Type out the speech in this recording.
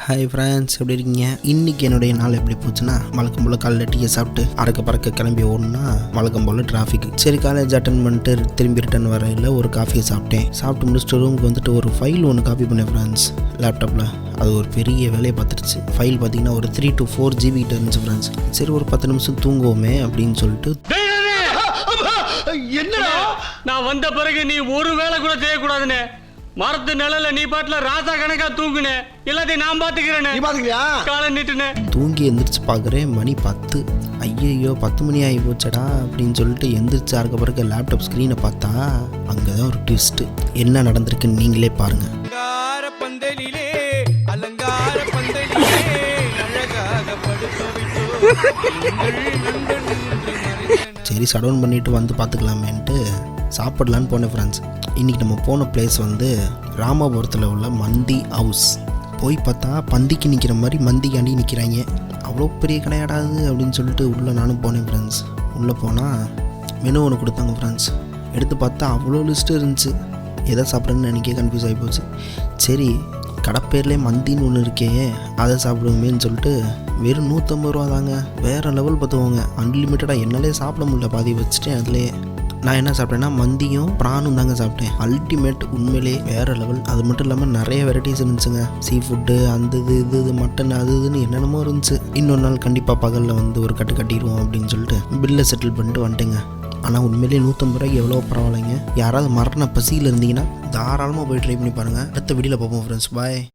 Hi friends, எப்படி இருக்கீங்க? இன்றைக்கி என்னுடைய நாள் எப்படி போச்சுன்னா, வழக்கம் போல் காலைல டீயை சாப்பிட்டு அறக்க பறக்க கிளம்பி ஓடணுன்னா வழக்கம் போல் டிராஃபிக். சரி, காலேஜ் அட்டன் பண்ணிட்டு திரும்பி ரிட்டன் வரையில் ஒரு காஃபியை சாப்பிட்டு முடிச்சுட்டு ரூமுக்கு வந்துட்டு ஒரு ஃபைல் ஒன்று காப்பி பண்ணேன் ஃப்ரெண்ட்ஸ் லேப்டாப்பில். அது ஒரு பெரிய வேலையை பார்த்துருச்சு. ஃபைல் பார்த்தீங்கன்னா ஒரு 3 to 4 GB கிட்ட இருந்துச்சு ஃப்ரெண்ட்ஸ். சரி, ஒரு 10 நிமிஷம் தூங்குவோமே அப்படின்னு சொல்லிட்டு, என்னடா நான் வந்த பிறகு நீ ஒரு வேலை கூட செய்யக்கூடாதுன்னு மரத்து நிழல நீ பாட்டுல ராசா கணக்கா தூங்குனே, எல்லாத்தையும் நான் பாத்துக்கிறேன். காலை நீட்டுனே தூங்கி எந்திரிச்சு பார்க்குறேன், மணி 10. ஐயோ 10 மணி ஆகி போச்சடா அப்படின்னு சொல்லிட்டு எந்திரிச்சு அறக்க பிறகு லேப்டாப் ஸ்க்ரீனை பார்த்தா அங்கே தான் ஒரு ட்விஸ்ட்டு. என்ன நடந்திருக்குன்னு நீங்களே பாருங்கள். சரி, ஷடவுன் பண்ணிவிட்டு வந்து பார்த்துக்கலாமேன்ட்டு சாப்பிடலான்னு போனேன் ஃப்ரெண்ட்ஸ். இன்றைக்கி நம்ம போன பிளேஸ் வந்து ராமபுரத்தில் உள்ள மந்தி ஹவுஸ். போய் பார்த்தா பந்திக்கு நிற்கிற மாதிரி மந்திக்காண்டி நிற்கிறாங்க. அவ்வளோ பெரிய கடையாடாது அப்படின்னு சொல்லிட்டு உள்ளே நானும் போனேன் ஃப்ரெண்ட்ஸ். உள்ளே போனால் மெனு ஒன்று கொடுத்தாங்க ஃப்ரெண்ட்ஸ். எடுத்து பார்த்தா அவ்வளோ லிஸ்ட்டு இருந்துச்சு. எதை சாப்பிட்றேன்னு எனக்கே கன்ஃபியூஸ் ஆகி போச்சு. சரி, கடைப்பேர்லேயே மந்தின்னு ஒன்று இருக்கே, அதை சாப்பிடுவோமேன்னு சொல்லிட்டு வெறும் 150 ரூபா தாங்க. வேறு லெவல் பார்த்துவோங்க. அன்லிமிட்டடாக என்னாலே சாப்பிட முடியல, பாதி வச்சுட்டேன். அதுலேயே நான் என்ன சாப்பிட்டேன்னா மந்தியும் ப்ரானும் தாங்க சாப்பிட்டேன். அல்டிமேட், உண்மையிலே வேறு லெவல். அது மட்டும் இல்லாமல் நிறைய வெரைட்டிஸ் இருந்துச்சுங்க. சீ ஃபுட்டு, அந்த இது மட்டன், அது இதுன்னு என்னென்னமோ இருந்துச்சு. இன்னொரு நாள் கண்டிப்பாக பகலில் வந்து ஒரு கட்டிடுவோம் அப்படின்னு சொல்லிட்டு பில்லை செட்டில் பண்ணிட்டு வந்துட்டேங்க. ஆனால் உண்மையிலேயே 150 ரூபாய்க்கு எவ்வளோ பரவாயில்லைங்க. யாராவது மரண பசியில் இருந்தீங்கன்னா தாராளமாக போய் ட்ரை பண்ணி பாருங்கள். அடுத்த வீடியோவில் பார்ப்போம் ஃப்ரெண்ட்ஸ். பாய்.